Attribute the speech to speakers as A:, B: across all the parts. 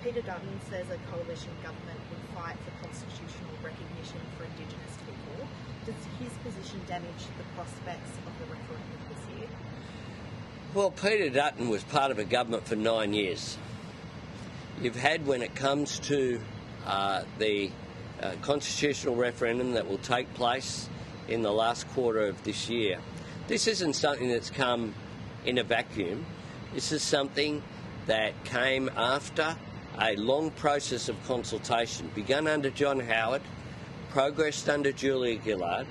A: Peter Dutton says a coalition government would fight for constitutional recognition for Indigenous people. Does his position damage the prospects of the referendum this year?
B: Well, Peter Dutton was part of a government for 9 years. You've had, when it comes to the constitutional referendum that will take place in the last quarter of this year, this isn't something that's come in a vacuum. This is something that came after a long process of consultation, begun under John Howard, progressed under Julia Gillard.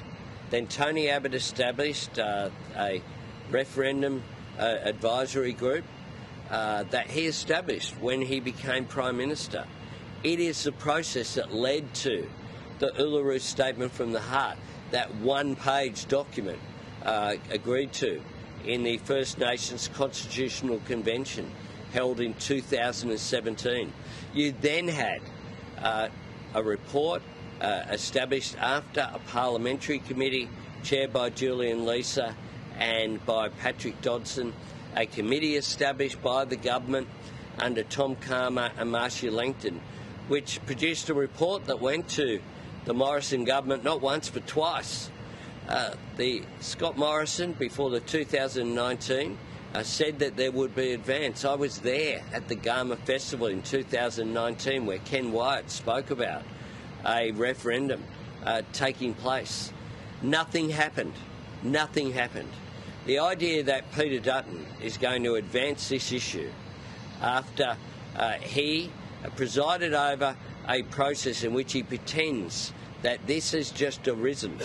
B: Then Tony Abbott established a referendum advisory group that he established when he became Prime Minister. It is the process that led to the Uluru Statement from the Heart, that one-page document agreed to in the First Nations Constitutional Convention held in 2017. You then had a report established after a parliamentary committee chaired by Julian Leeser and by Patrick Dodson, a committee established by the government under Tom Calma and Marcia Langton, which produced a report that went to the Morrison government not once but twice. The Scott Morrison, before the 2019, said that there would be advance. I was there at the Garma Festival in 2019 where Ken Wyatt spoke about a referendum taking place. Nothing happened. Nothing happened. The idea that Peter Dutton is going to advance this issue after he presided over a process in which he pretends that this has just arisen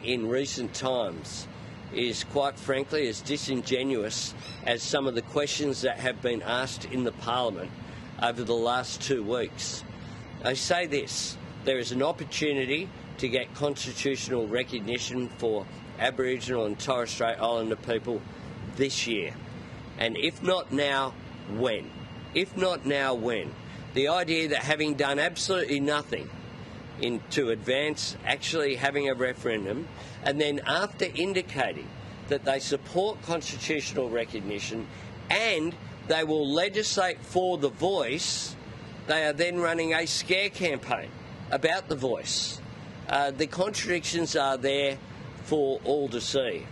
B: in recent times is, quite frankly, as disingenuous as some of the questions that have been asked in the Parliament over the last 2 weeks. I say this: there is an opportunity to get constitutional recognition for Aboriginal and Torres Strait Islander people this year. And if not now, when? If not now, when? The idea that having done absolutely nothing to advance actually having a referendum, and then after indicating that they support constitutional recognition and they will legislate for the voice, they are then running a scare campaign about the voice. The contradictions are there for all to see.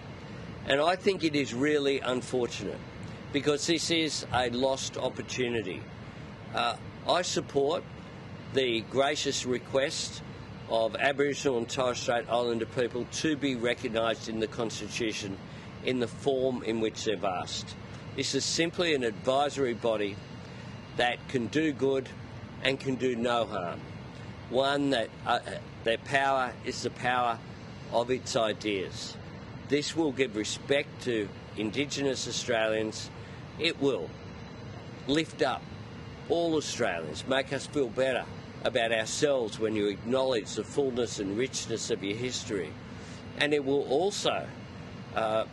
B: And I think it is really unfortunate because this is a lost opportunity. I support the gracious request of Aboriginal and Torres Strait Islander people to be recognised in the Constitution in the form in which they've asked. This is simply an advisory body that can do good and can do no harm. One that their power is the power of its ideas. This will give respect to Indigenous Australians. It will lift up all Australians, make us feel better about ourselves when you acknowledge the fullness and richness of your history. And it will also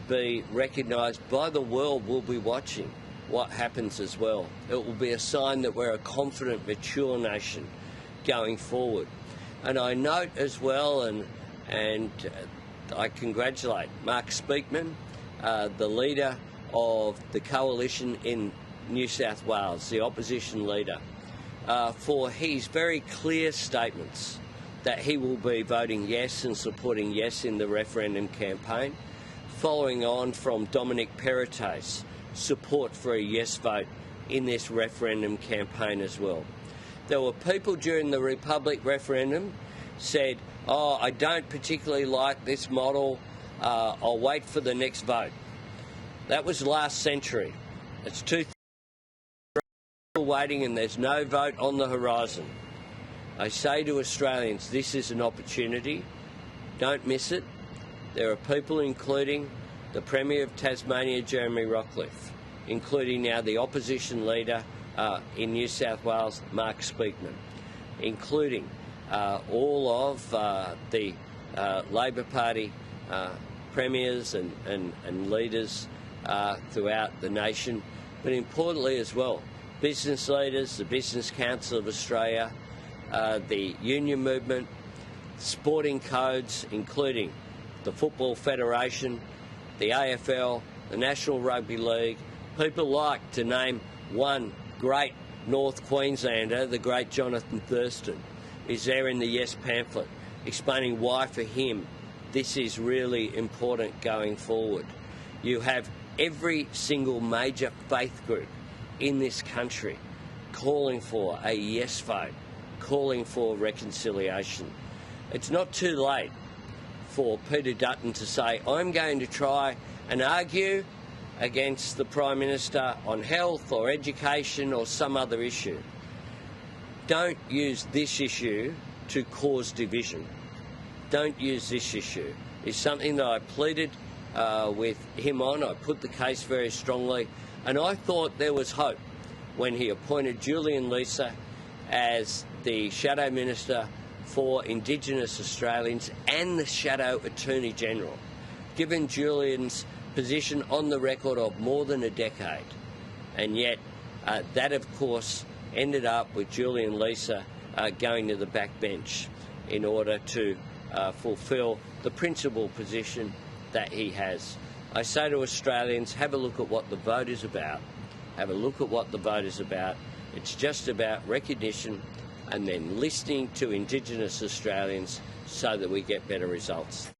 B: be recognised by the world. Will be watching what happens as well. It will be a sign that we're a confident, mature nation going forward. And I note as well, and I congratulate Mark Speakman, the leader of the coalition in New South Wales, the opposition leader, for his very clear statements that he will be voting yes and supporting yes in the referendum campaign, following on from Dominic Perrottet's support for a yes vote in this referendum campaign as well. There were people during the Republic referendum said, "Oh, I don't particularly like this model, I'll wait for the next vote." That was last century. It's 2 waiting and there's no vote on the horizon. I say to Australians, this is an opportunity. Don't miss it. There are people, including the Premier of Tasmania, Jeremy Rockliff, including now the opposition leader in New South Wales, Mark Speakman, including all of the Labor Party premiers and leaders throughout the nation, but importantly as well, business leaders, the Business Council of Australia, the union movement, sporting codes, including the Football Federation, the AFL, the National Rugby League. People like, to name one great North Queenslander, the great Jonathan Thurston, is there in the Yes pamphlet, explaining why for him this is really important going forward. You have every single major faith group in this country calling for a yes vote, calling for reconciliation. It's not too late for Peter Dutton to say, I'm going to try and argue against the Prime Minister on health or education or some other issue. Don't use this issue to cause division. Don't use this issue. It's something that I pleaded with him on. I put the case very strongly, and I thought there was hope when he appointed Julian Leeser as the Shadow Minister for Indigenous Australians and the Shadow Attorney General, given Julian's position on the record of more than a decade. And yet that, of course, ended up with Julian Leeser going to the backbench in order to fulfil the principal position that he has. I say to Australians, have a look at what the vote is about. Have a look at what the vote is about. It's just about recognition and then listening to Indigenous Australians so that we get better results.